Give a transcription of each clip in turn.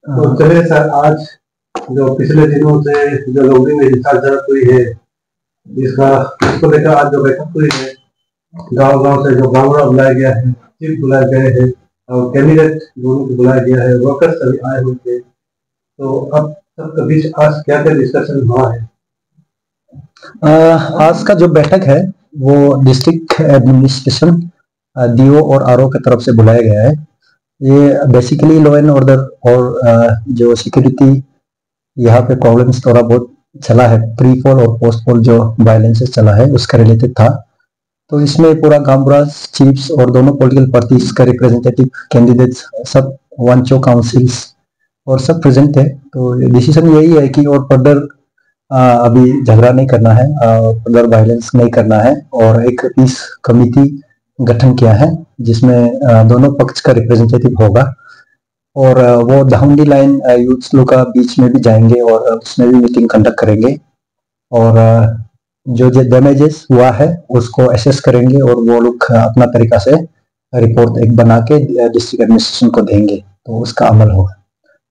तो चलिए सर, आज जो पिछले दिनों से जो लोगों में हिंसाचार हुई है, इसका इसको लेकर आज जो बैठक हुई है, गांव गांव से जो गांवड़ा बुलाया गया है, चीफ बुलाए गए हैं और कैंडिडेट दोनों को बुलाया गया है, वर्कर्स सभी आए हुए थे। तो अब सबके बीच आज क्या क्या डिस्कशन हुआ है? आज का जो बैठक है वो डिस्ट्रिक्ट एडमिनिस्ट्रेशन डीओ और आरओ की तरफ से बुलाया गया है। ये बेसिकली लॉ एंड ऑर्डर और जो सिक्योरिटी यहाँ पे प्रॉब्लम्स थोड़ा बहुत चला है, प्री पोल और पोस्ट पोल जो वायलेंसेस चला है उसका रिलेटेड था। तो इसमें पूरा गांवराज चीफ्स और दोनों पॉलिटिकल पार्टीज का रिप्रेजेंटेटिव कैंडिडेट्स सब वांचो काउंसिल्स और सब प्रेजेंट है। तो डिसीजन यही है कि और फर्दर अभी झगड़ा नहीं करना है, फर्दर वायलेंस नहीं करना है और एक पीस कमिटी गठन किया है जिसमें दोनों पक्ष का रिप्रेजेंटेटिव होगा और वो डाउन दी लाइन यूथ लोग का बीच में भी जाएंगे और उसमें भी मीटिंग कंडक्ट करेंगे और जो डैमेजेस हुआ है उसको एसेस करेंगे और वो लोग अपना तरीका से रिपोर्ट एक बना के डिस्ट्रिक्ट एडमिनिस्ट्रेशन को देंगे, तो उसका अमल होगा।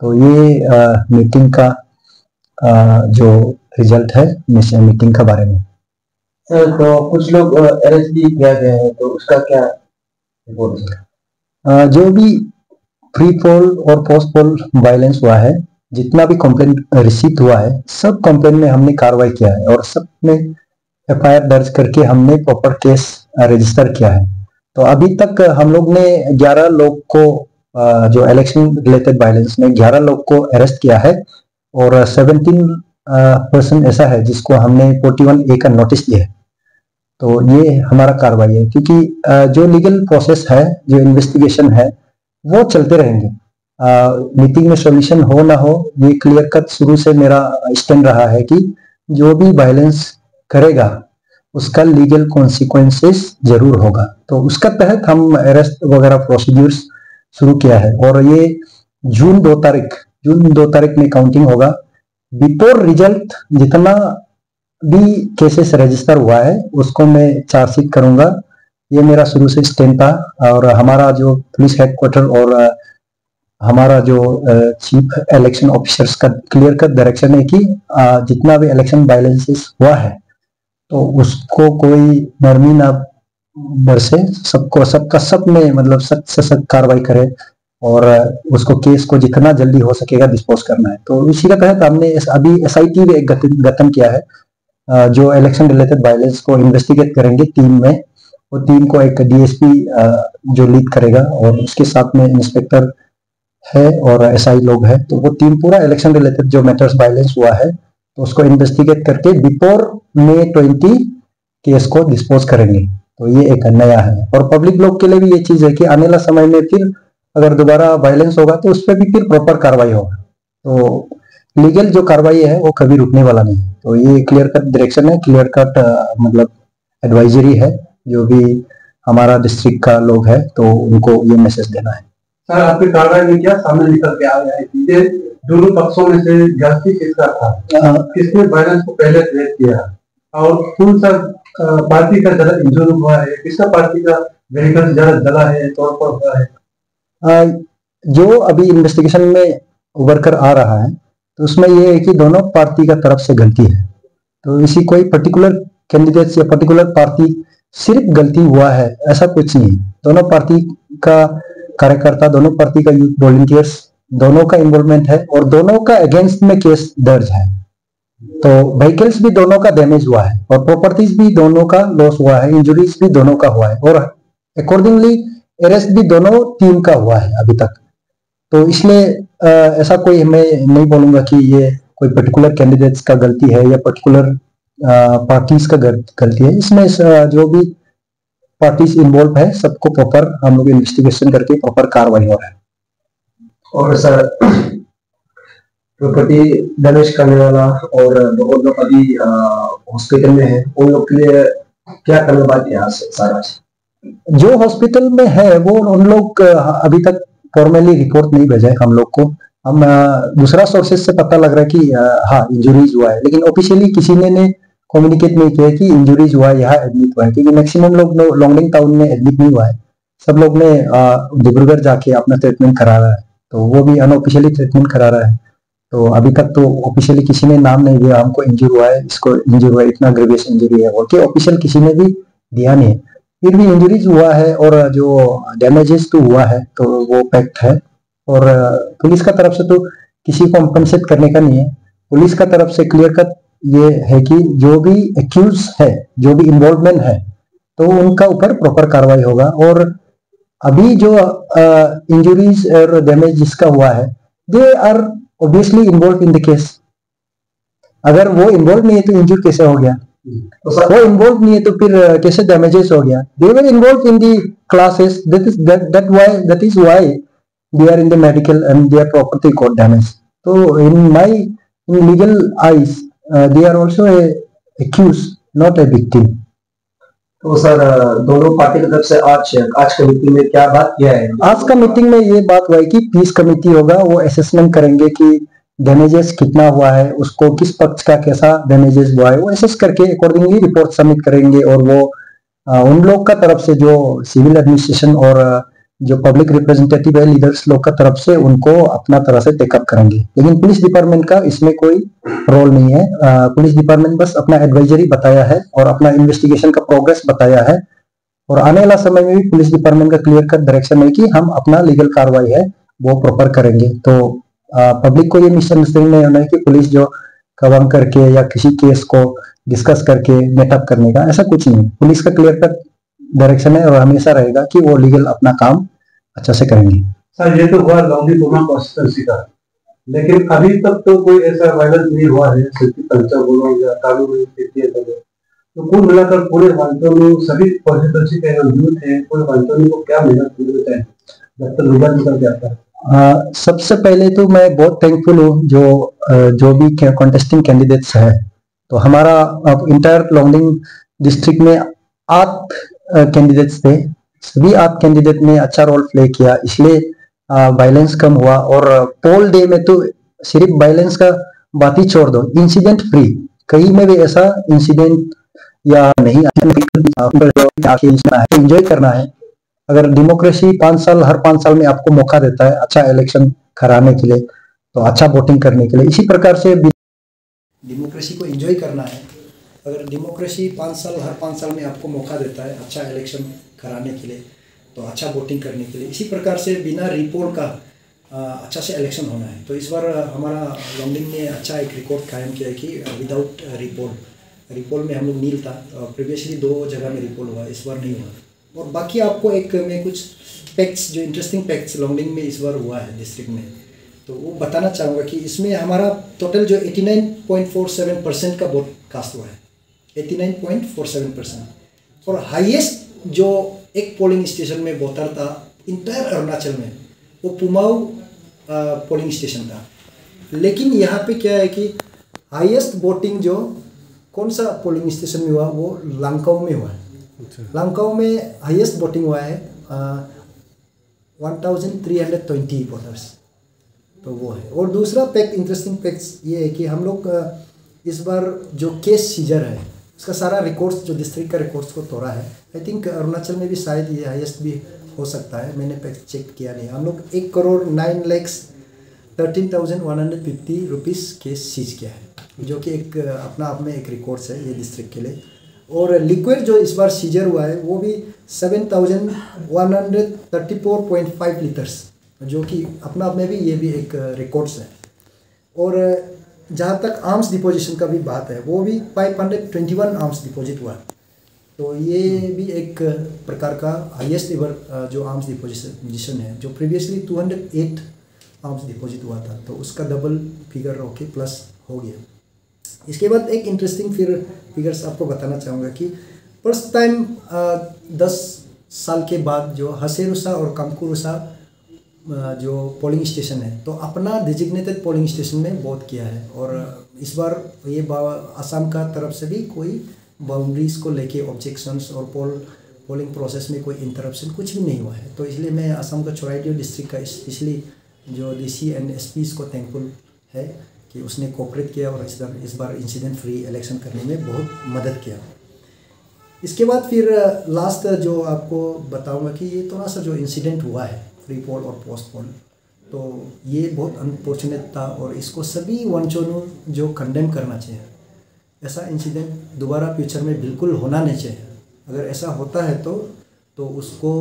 तो ये मीटिंग का जो रिजल्ट है मीटिंग का बारे में। सर, तो कुछ लोग अरेस्ट भी किया गया है, तो उसका क्या रिपोर्ट है? जो भी प्री पोल और पोस्ट पोल वायलेंस हुआ है, जितना भी कंप्लेंट रिसीव हुआ है, सब कंप्लेंट में हमने कार्रवाई किया है और सब में एफआईआर दर्ज करके हमने प्रॉपर केस रजिस्टर किया है। तो अभी तक हम लोग ने 11 लोग को जो इलेक्शन रिलेटेड वायलेंस में 11 लोग को अरेस्ट किया है और 17 पर्सन ऐसा है जिसको हमने 41A का नोटिस दिया है। तो ये हमारा कार्रवाई है क्योंकि जो लीगल प्रोसेस है, जो इन्वेस्टिगेशन है, वो चलते रहेंगे। मीटिंग में सॉल्यूशन हो ना हो, ये क्लियर कट शुरू से मेरा स्टैंड रहा है कि जो भी वायलेंस करेगा उसका लीगल कॉन्सिक्वेंसेस जरूर होगा। तो उसका तहत हम अरेस्ट वगैरह प्रोसीड्यूर्स शुरू किया है और ये जून 2 तारीख में काउंटिंग होगा। बिफोर रिजल्ट जितना भी केसेस रजिस्टर हुआ है उसको मैं चार्जशीट करूंगा, ये मेरा शुरू से स्टैंड था। और हमारा जो पुलिस हेडक्वार्टर और हमारा जो चीफ इलेक्शन ऑफिसर्स का क्लियर कट डायरेक्शन है कि जितना भी इलेक्शन वायलेंसेस हुआ है तो उसको कोई नरमी ना बरसे, सबका सब में मतलब सख्त से सख्त कार्रवाई करे और उसको केस को जितना जल्दी हो सकेगा डिस्पोज करना है। तो इसी का तहत हमने अभी SIT भी एक गठन किया है जो इलेक्शन रिलेटेड वायलेंस को इन्वेस्टिगेट करेंगे टीम में। वो टीम को एक DSP जो लीड करेगा और उसके साथ में इंस्पेक्टर है और SI लोग है। तो वो टीम पूरा इलेक्शन रिलेटेड जो मैटर्स वायलेंस हुआ है तो उसको इन्वेस्टिगेट करके बिफोर May 20 केस को डिस्पोज करेंगे। तो ये एक नया है और पब्लिक लोग के लिए भी ये चीज है कि आने वाला समय में फिर अगर दोबारा वायलेंस होगा तो उस पर भी फिर प्रॉपर कार्रवाई होगा। तो लीगल जो कार्रवाई है वो कभी रुकने वाला नहीं। तो ये क्लियर कट डायरेक्शन है, क्लियर कट मतलब एडवाइजरी है जो भी हमारा डिस्ट्रिक्ट का लोग है तो उनको ये मैसेज देना है। सर, आपकी कार्रवाई में क्या सामने निकल के आ गया है? ये दोनों पक्षों में से जाति किसका था? किसने वायलेंस को पहले क्रिएट किया और कौन सा पार्टी का ज्यादा इंजूर हुआ है? किसका पार्टी का व्हीकल ज्यादा जला है, तौर पर हुआ है? जो अभी इन्वेस्टिगेशन में उभर कर आ रहा है तो उसमें ये है कि दोनों पार्टी का तरफ से गलती है। तो इसी कोई पर्टिकुलर कैंडिडेट या पर्टिकुलर पार्टी सिर्फ गलती हुआ है ऐसा कुछ नहीं। दोनों पार्टी का कार्यकर्ता, दोनों पार्टी का यूथ वॉलंटियर्स, दोनों का इन्वॉल्वमेंट है और दोनों का अगेंस्ट में केस दर्ज है। तो व्हीकल्स भी दोनों का डैमेज हुआ है और प्रॉपर्टीज भी दोनों का लॉस हुआ है, इंजुरीज भी दोनों का हुआ है और अकॉर्डिंगली अरेस्ट भी दोनों टीम का हुआ है अभी तक। तो इसलिए ऐसा कोई मैं नहीं बोलूंगा कि ये कोई पर्टिकुलर कैंडिडेट्स का गलती है या पर्टिकुलर पार्टीज का गलती है। इसमें जो भी पार्टीज इन्वॉल्व है सबको प्रॉपर हम लोग इन्वेस्टिगेशन करके प्रॉपर कार्रवाई हो रहा है। और सर, प्रॉपर्टी डैमेज करने वाला और बहुत लोग अभी हॉस्पिटल में है, उन लोग के लिए क्या करना बाकी है? सारा जो हॉस्पिटल में है वो उन लोग अभी तक फॉर्मली रिपोर्ट नहीं भेजा है हम लोग को। हम दूसरा सोर्सेज से पता लग रहा है कि हाँ इंजुरीज हुआ है, लेकिन ऑफिशियली किसी ने कम्युनिकेट नहीं किया कि इंजुरीज हुआ है, यहाँ एडमिट हुआ है, क्योंकि मैक्सिमम लोग लॉन्गडिंग टाउन में एडमिट नहीं हुआ है। सब लोग ने डिब्रूगढ़ जाके अपना ट्रीटमेंट करा रहा है। तो वो भी अनऑफिशियली ट्रीटमेंट करा रहा है। तो अभी तक तो ऑफिशियली किसी ने नाम नहीं दिया हमको इंजर हुआ है, इसको इंजर हुआ है, इतना ग्रेवियस इंजरी है, ओके ऑफिशियल किसी ने भी दिया नहीं है। फिर भी इंजरीज हुआ है और जो डैमेजेस तो हुआ है तो वो फैक्ट है। और पुलिस का तरफ से तो किसी को कॉम्पनसेट करने का नहीं है। पुलिस का तरफ से क्लियर कट ये है कि जो भी एक्यूज है, जो भी इन्वॉल्वमेंट है, तो उनका ऊपर प्रॉपर कार्रवाई होगा। और अभी जो इंजरीज और डैमेज जिसका हुआ है, they are obviously involve in the case. अगर वो इन्वॉल्व नहीं है तो इंजर कैसे हो गया? तो सर वो इन्वॉल्व नहीं है तो फिर कैसे डैमेजेस हो गया? They were involve in the clashes, that is why they are in the medical and their property got damage. तो in legal eyes they are also a accuse, not a victim. तो sir दोनों party की तरफ से आज की meeting में क्या बात किया है? आज का मीटिंग में ये बात हुआ है कि पीस कमेटी होगा, वो असेसमेंट करेंगे कि डैमेजेस कितना हुआ है, उसको किस पक्ष का कैसा डैमेजेस हुआ है, वो असेस करके अकॉर्डिंगली रिपोर्ट सबमिट करेंगे। और वो उन लोग का तरफ से जो सिविल एडमिनिस्ट्रेशन और जो पब्लिक रिप्रेजेंटेटिव है, लीडर्स लोग का तरफ से उनको अपना तरह से टेकअप करेंगे। लेकिन पुलिस डिपार्टमेंट का इसमें कोई रोल नहीं है। पुलिस डिपार्टमेंट बस अपना एडवाइजरी बताया है और अपना इन्वेस्टिगेशन का प्रोग्रेस बताया है। और आने वाला समय में भी पुलिस डिपार्टमेंट का क्लियर कट डायरेक्शन है कि हम अपना लीगल कार्रवाई है वो प्रॉपर करेंगे। तो पब्लिक को ये मिसअंडरस्टैंडिंग नहीं होना है कि पुलिस जो कवर करके या किसी केस को डिस्कस करके मेटअप करने का, ऐसा कुछ नहीं। पुलिस का क्लियर कट डायरेक्शन है और हमेशा रहेगा कि वो लीगल अपना काम अच्छा से करेंगे। सर ये तो हुआ लॉन्गी पुमा कॉन्स्टिट्यूंसी का, लेकिन अभी तक तो कोई ऐसा वायलेंस नहीं हुआ है, सिर्फ कल्चर बोलो या कानून तो कुल मिलाकर पूरे वांचोनी सभी कॉन्स्टिट्यूंसी के यूथ है, पूरे वांचोनी को क्या मेहनत करनी चाहिए जब तक रिजल्ट निकल के आता है? सबसे पहले तो मैं बहुत थैंकफुल हूँ जो भी कॉन्टेस्टिंग कैंडिडेट्स है। तो हमारा इंटायर लोंगडिंग डिस्ट्रिक्ट में 8 कैंडिडेट्स थे, सभी 8 कैंडिडेट ने अच्छा रोल प्ले किया, इसलिए वायलेंस कम हुआ। और पोल डे में तो सिर्फ वायलेंस का बात ही छोड़ दो, इंसिडेंट फ्री कहीं में भी ऐसा इंसिडेंट या नहीं एंजॉय करना है। अगर डेमोक्रेसी हर 5 साल में आपको मौका देता है अच्छा इलेक्शन कराने के लिए, तो अच्छा वोटिंग करने के लिए, इसी प्रकार से डेमोक्रेसी को एंजॉय करना है। अगर डेमोक्रेसी हर 5 साल में आपको मौका देता है अच्छा इलेक्शन कराने के लिए, तो अच्छा वोटिंग करने के लिए, इसी प्रकार से बिना रिपोल का अच्छा से इलेक्शन होना है। तो इस बार हमारा लोंगडिंग ने अच्छा एक रिकॉर्ड कायम किया है कि विदाउट रिपोल में हम लोग नील था। प्रीवियसली 2 जगह में रिपोल हुआ, इस बार नहीं हुआ। और बाकी आपको मैं कुछ फैक्ट्स, जो इंटरेस्टिंग फैक्ट्स लोंगडिंग में इस बार हुआ है डिस्ट्रिक्ट में, तो वो बताना चाहूँगा कि इसमें हमारा टोटल जो 89.47% का वोट कास्ट हुआ है, 89.47%। और हाईएस्ट जो एक पोलिंग स्टेशन में वोटर था इंटायर अरुणाचल में, वो पुमाऊ पोलिंग स्टेशन था। लेकिन यहाँ पे क्या है कि हाईएस्ट वोटिंग जो कौन सा पोलिंग स्टेशन में हुआ, वो लांकाऊ में हुआ है। लांकाऊ में हाईएस्ट वोटिंग हुआ है 1320 वोटर्स, तो वो है। और दूसरा फैक्ट, इंटरेस्टिंग फैक्ट्स ये है कि हम लोग इस बार जो केस सीजर है उसका सारा रिकॉर्ड्स, जो डिस्ट्रिक्ट का रिकॉर्ड्स को तोड़ा है। आई थिंक अरुणाचल में भी शायद ये हाईएस्ट भी हो सकता है, मैंने फैक्ट चेक किया नहीं। हम लोग 1,09,13,150 रुपीज़ केस सीज किया है, जो कि एक अपना आप में एक रिकॉर्ड्स है ये डिस्ट्रिक्ट के लिए। और लिक्विड जो इस बार सीजर हुआ है वो भी 7,134.5 लीटर्स, जो कि अपना आप में भी ये भी एक रिकॉर्ड्स है। और जहाँ तक आर्म्स डिपोजिशन का भी बात है, वो भी 521 आर्म्स डिपॉजिट हुआ। तो ये भी एक प्रकार का हाईएस्ट एवर जो आर्म्स डिपोजिशन है, जो प्रीवियसली 208 आर्म्स डिपॉजिट हुआ था, तो उसका डबल फिगर होके प्लस हो गया। इसके बाद एक इंटरेस्टिंग फिगर्स आपको बताना चाहूँगा कि फर्स्ट टाइम 10 साल के बाद जो हसेरुसा और कामकुरुसा जो पोलिंग स्टेशन है, तो अपना डिजिग्नेटेड पोलिंग स्टेशन में वोट किया है। और इस बार ये असम का तरफ से भी कोई बाउंड्रीज को लेके ऑब्जेक्शंस और पोलिंग प्रोसेस में कोई इंटरप्शन कुछ भी नहीं हुआ है। तो इसलिए मैं असम का चोराइदेव डिस्ट्रिक्ट का स्पेशली जो डीसी एंड एसपीज को थैंकफुल है कि उसने कोऑपरेट किया और इस बार इंसिडेंट फ्री इलेक्शन करने में बहुत मदद किया। इसके बाद फिर लास्ट जो आपको बताऊंगा कि ये थोड़ा सा जो इंसिडेंट हुआ है प्री पोल और पोस्ट पोल, तो ये बहुत अनफॉर्चुनेट था और इसको सभी वंचोनू जो कंडेम करना चाहिए। ऐसा इंसिडेंट दोबारा फ्यूचर में बिल्कुल होना नहीं चाहिए। अगर ऐसा होता है तो उसको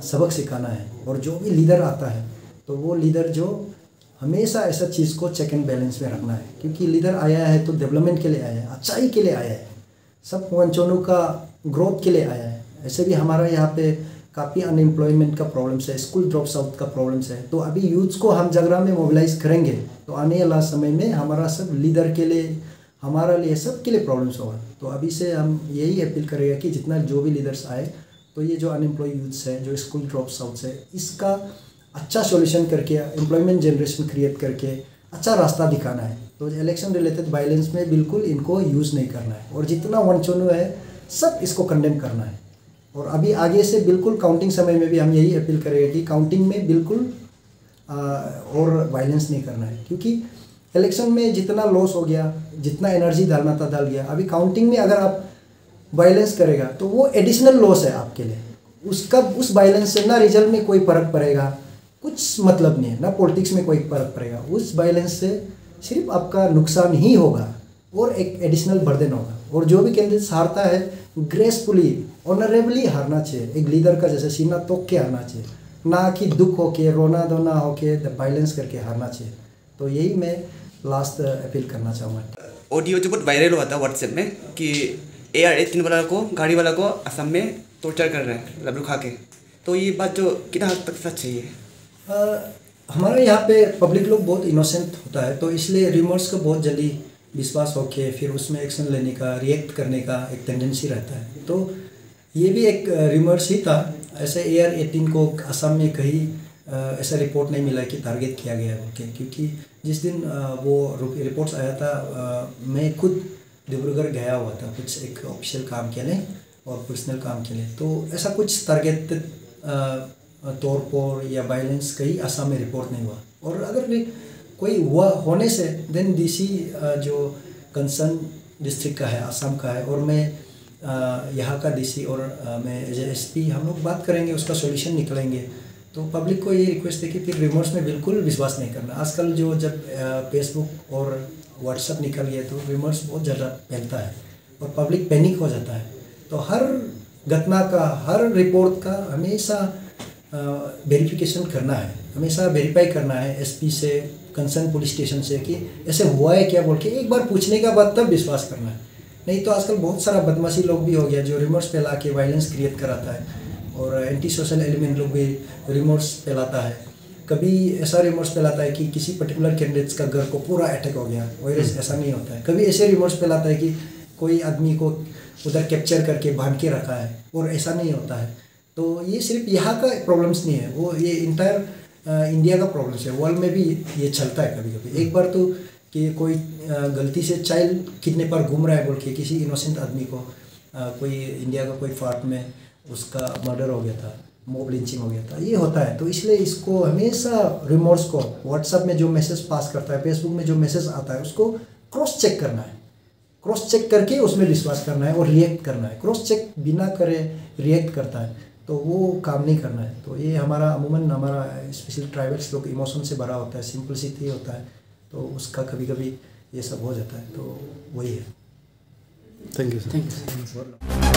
सबक सिखाना है। और जो भी लीडर आता है तो वो लीडर जो हमेशा ऐसा चीज़ को चेक एंड बैलेंस में रखना है, क्योंकि लीडर आया है तो डेवलपमेंट के लिए आया है, अच्छाई के लिए आया है, सब वंचोनू का ग्रोथ के लिए आया है। ऐसे भी हमारा यहाँ पे काफ़ी अनएम्प्लॉयमेंट का प्रॉब्लम्स है, स्कूल ड्रॉप्स आउट का प्रॉब्लम्स है। तो अभी यूथ्स को हम जगह में मोबिलाइज करेंगे तो आने वाला समय में हमारा सब लीडर के लिए, हमारा लिए, सब के लिए प्रॉब्लम्स होगा। तो अभी से हम यही अपील करेंगे कि जितना जो भी लीडर्स आए तो ये जो अनएम्प्लॉय यूथ्स है, जो स्कूल ड्रॉप्स आउट्स है, इसका अच्छा सॉल्यूशन करके एम्प्लॉयमेंट जनरेशन क्रिएट करके अच्छा रास्ता दिखाना है। तो इलेक्शन रिलेटेड वायलेंस में बिल्कुल इनको यूज़ नहीं करना है और जितना वंचोनू है सब इसको कंडेम करना है। और अभी आगे से बिल्कुल काउंटिंग समय में भी हम यही अपील करेंगे कि काउंटिंग में बिल्कुल और वायलेंस नहीं करना है, क्योंकि इलेक्शन में जितना लॉस हो गया, जितना एनर्जी डालना था डाल गया। अभी काउंटिंग में अगर आप वायलेंस करेगा तो वो एडिशनल लॉस है आपके लिए। उसका उस वायलेंस से ना रिजल्ट में कोई फ़र्क पड़ेगा, कुछ मतलब नहीं है, ना पॉलिटिक्स में कोई फ़र्क पड़ेगा। उस वायलेंस से सिर्फ आपका नुकसान ही होगा और एक एडिशनल बर्डन होगा। और जो भी कैंडिडेट हारता है ग्रेसफुली, ऑनरेबली हारना चाहिए। एक लीडर का जैसे सीना तोड़ के हारना चाहिए, ना कि दुख होके, रोना धोना होके, वायलेंस करके हारना चाहिए। तो यही मैं लास्ट अपील करना चाहूँगा। ऑडियो जो बहुत वायरल हुआ था व्हाट्सएप में कि AR-18 वाला को, गाड़ी वाला को असम में टॉर्चर कर रहे हैं लड्डू खा के, तो ये बात जो कितना हद तक सच है? ये हमारे यहाँ पे पब्लिक लोग बहुत इनोसेंट होता है, तो इसलिए रिमोर्स को बहुत जल्दी विश्वास होके फिर उसमें एक्शन लेने का, रिएक्ट करने का एक टेंडेंसी रहता है। तो ये भी एक रिमोर्स ही था। ऐसे AR-18 को असम में कहीं ऐसा रिपोर्ट नहीं मिला कि टारगेट किया गया है, क्योंकि जिस दिन वो रिपोर्ट्स आया था मैं खुद डिब्रूगढ़ गया हुआ था कुछ एक ऑफिशियल काम के लिए और पर्सनल काम के लिए। तो ऐसा कुछ टारगेट तौर पर या वायलेंस कहीं असम में रिपोर्ट नहीं हुआ। और अगर भी कोई हुआ होने से देन DC जो कंसर्न डिस्ट्रिक्ट का है, असम का है, और मैं यहाँ का DC और मैं एज ए SP हम लोग बात करेंगे, उसका सॉल्यूशन निकलेंगे। तो पब्लिक को ये रिक्वेस्ट है कि फिर रिमोर्स में बिल्कुल विश्वास नहीं करना। आजकल जो जब फेसबुक और व्हाट्सएप निकल गया तो रिमोर्स बहुत ज़्यादा फैलता है और पब्लिक पैनिक हो जाता है। तो हर घटना का, हर रिपोर्ट का हमेशा वेरिफिकेशन करना है, हमेशा वेरीफाई करना है SP से, कंसर्न पुलिस स्टेशन से कि ऐसे हुआ है क्या बोल के एक बार पूछने का बाद तब विश्वास करना है। नहीं तो आजकल बहुत सारा बदमाशी लोग भी हो गया जो रिमोर्स फैला के वायलेंस क्रिएट कराता है, और एंटी सोशल एलिमेंट लोग भी रिमोर्स फैलाता है। कभी ऐसा रिमोर्स फैलाता है कि किसी पर्टिकुलर कैंडिडेट्स का घर को पूरा अटैक हो गया, और ऐसा नहीं होता है। कभी ऐसे रिमोर्स फैलाता है कि कोई आदमी को उधर कैप्चर करके बांध के रखा है, और ऐसा नहीं होता है। तो ये सिर्फ यहाँ का प्रॉब्लम्स नहीं है, वो ये इंटायर इंडिया का प्रॉब्लम्स है। वर्ल्ड में भी ये चलता है कभी कभी। एक बार तो कि कोई गलती से चाइल्ड किडनैप पर घूम रहा है बोल के किसी इनोसेंट आदमी को कोई इंडिया का कोई पार्ट में उसका मर्डर हो गया था, मॉब लिंचिंग हो गया था। ये होता है। तो इसलिए इसको हमेशा रिमोर्स को व्हाट्सएप में जो मैसेज पास करता है, फेसबुक में जो मैसेज आता है, उसको क्रॉस चेक करना है। क्रॉस चेक करके उसमें विश्वास करना है और रिएक्ट करना है। क्रॉस चेक बिना करे रिएक्ट करता है तो वो काम नहीं करना है। तो ये हमारा अमूमन हमारा स्पेशली ट्राइबल्स लोग इमोशन से भरा होता है, सिंपलिसिटी होता है, तो उसका कभी कभी ये सब हो जाता है। तो वही है। Thank you sir.